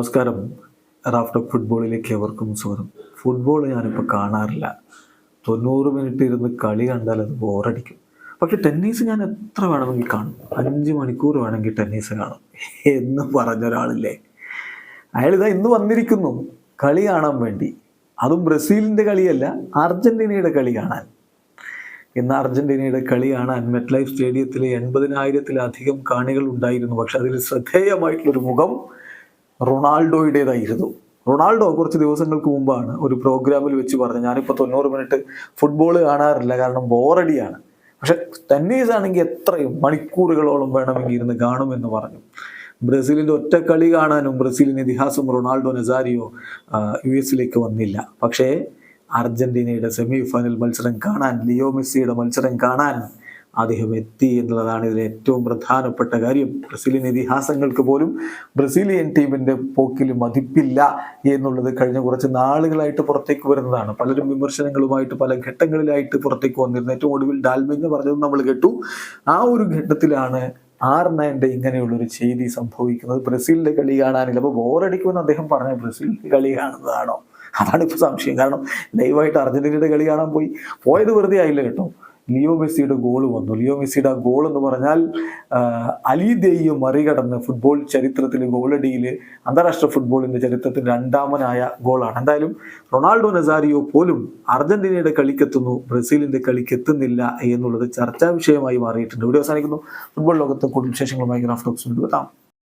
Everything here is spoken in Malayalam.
നമസ്കാരം. റാഫ് ടോക്ക് ഫുട്ബോളിലേക്ക് എവർക്കും സ്വാഗതം. ഫുട്ബോൾ ഞാനിപ്പോൾ കാണാറില്ല. 90 മിനിറ്റ് ഇരുന്ന് കളി കണ്ടാൽ അത് ബോറടിക്കും. പക്ഷെ ടെന്നീസ് ഞാൻ എത്ര വേണമെങ്കിൽ കാണും. 5 മണിക്കൂർ വേണമെങ്കിൽ ടെന്നീസ് കാണും എന്ന് പറഞ്ഞ ഒരാളില്ലേ, അയാൾ ഇതാ ഇന്ന് വന്നിരിക്കുന്നു കളി കാണാൻ വേണ്ടി. അതും ബ്രസീലിൻ്റെ കളിയല്ല, അർജൻറ്റീനയുടെ കളി കാണാൻ. ഇന്ന് അർജൻറ്റീനയുടെ കളി കാണാൻ മെറ്റ് ലൈഫ് സ്റ്റേഡിയത്തിൽ 80,000-ത്തിലധികം കാണികൾ ഉണ്ടായിരുന്നു. പക്ഷെ അതിൽ ശ്രദ്ധേയമായിട്ടുള്ളൊരു മുഖം റൊണാൾഡോയുടേതായിരുന്നു. റൊണാൾഡോ കുറച്ച് ദിവസങ്ങൾക്ക് മുമ്പാണ് ഒരു പ്രോഗ്രാമിൽ വെച്ച് പറഞ്ഞത്, ഞാനിപ്പോൾ 90 മിനിറ്റ് ഫുട്ബോൾ കാണാറില്ല കാരണം ബോറടിയാണ്. പക്ഷെ ടെന്നീസ് ആണെങ്കിൽ എത്രയും മണിക്കൂറുകളോളം വേണമെങ്കിൽ ഇരുന്ന് കാണുമെന്ന് പറഞ്ഞു. ബ്രസീലിൻ്റെ ഒറ്റ കളി കാണാനും ബ്രസീലിൻ്റെ ഇതിഹാസം റൊണാൾഡോ നസാരിയോ US വന്നില്ല. പക്ഷേ അർജൻറ്റീനയുടെ സെമി ഫൈനൽ മത്സരം കാണാൻ, ലിയോ മെസ്സിയുടെ മത്സരം കാണാൻ അദ്ദേഹം എത്തി എന്നുള്ളതാണ് ഇതിലെ ഏറ്റവും പ്രധാനപ്പെട്ട കാര്യം. ബ്രസീലിയൻ ഇതിഹാസങ്ങൾക്ക് പോലും ബ്രസീലിയൻ ടീമിൻ്റെ പോക്കിൽ മതിപ്പില്ല എന്നുള്ളത് കഴിഞ്ഞ കുറച്ച് നാളുകളായിട്ട് പുറത്തേക്ക് വരുന്നതാണ്. പലരും വിമർശനങ്ങളുമായിട്ട് പല ഘട്ടങ്ങളിലായിട്ട് പുറത്തേക്ക് വന്നിരുന്നു. ഏറ്റവും ഒടുവിൽ ഡാൽമിഞ്ഞ പറഞ്ഞത് നമ്മൾ കേട്ടു. ആ ഒരു ഘട്ടത്തിലാണ് R9 ഇങ്ങനെയുള്ളൊരു ചെയ്തി സംഭവിക്കുന്നത്. ബ്രസീലിൻ്റെ കളി കാണാനില്ല, അപ്പോൾ ബോറടിക്കുമെന്ന് അദ്ദേഹം പറഞ്ഞ ബ്രസീലിൻ്റെ കളി കാണുന്നതാണോ? അതാണ് ഇപ്പോൾ സംശയം. കാരണം ലൈവായിട്ട് അർജന്റീനയുടെ കളി കാണാൻ പോയത് വെറുതെ ആയില്ല കേട്ടോ. ലിയോ മെസ്സിയുടെ ഗോൾ വന്നു. ലിയോ മെസ്സിയുടെ ആ ഗോൾ എന്ന് പറഞ്ഞാൽ അലി ദെയ്യെ മറികടന്ന് ഫുട്ബോൾ ചരിത്രത്തിൽ ഗോളടിയിൽ അന്താരാഷ്ട്ര ഫുട്ബോളിൻ്റെ ചരിത്രത്തിൽ 2ാമനായ ഗോളാണ്. എന്തായാലും റൊണാൾഡോ നസാരിയോ പോലും അർജന്റീനയുടെ കളിക്കെത്തുന്നു, ബ്രസീലിൻ്റെ കളിക്കെത്തുന്നില്ല എന്നുള്ളത് ചർച്ചാ വിഷയമായി മാറിയിട്ടുണ്ട്. ഇവിടെ അവസാനിക്കുന്നു. ഫുട്ബോൾ ലോകത്തെ കൂടുതൽ വിശേഷങ്ങളുമായി റാഫ് ടോക്സ് കൊണ്ടുവരാം.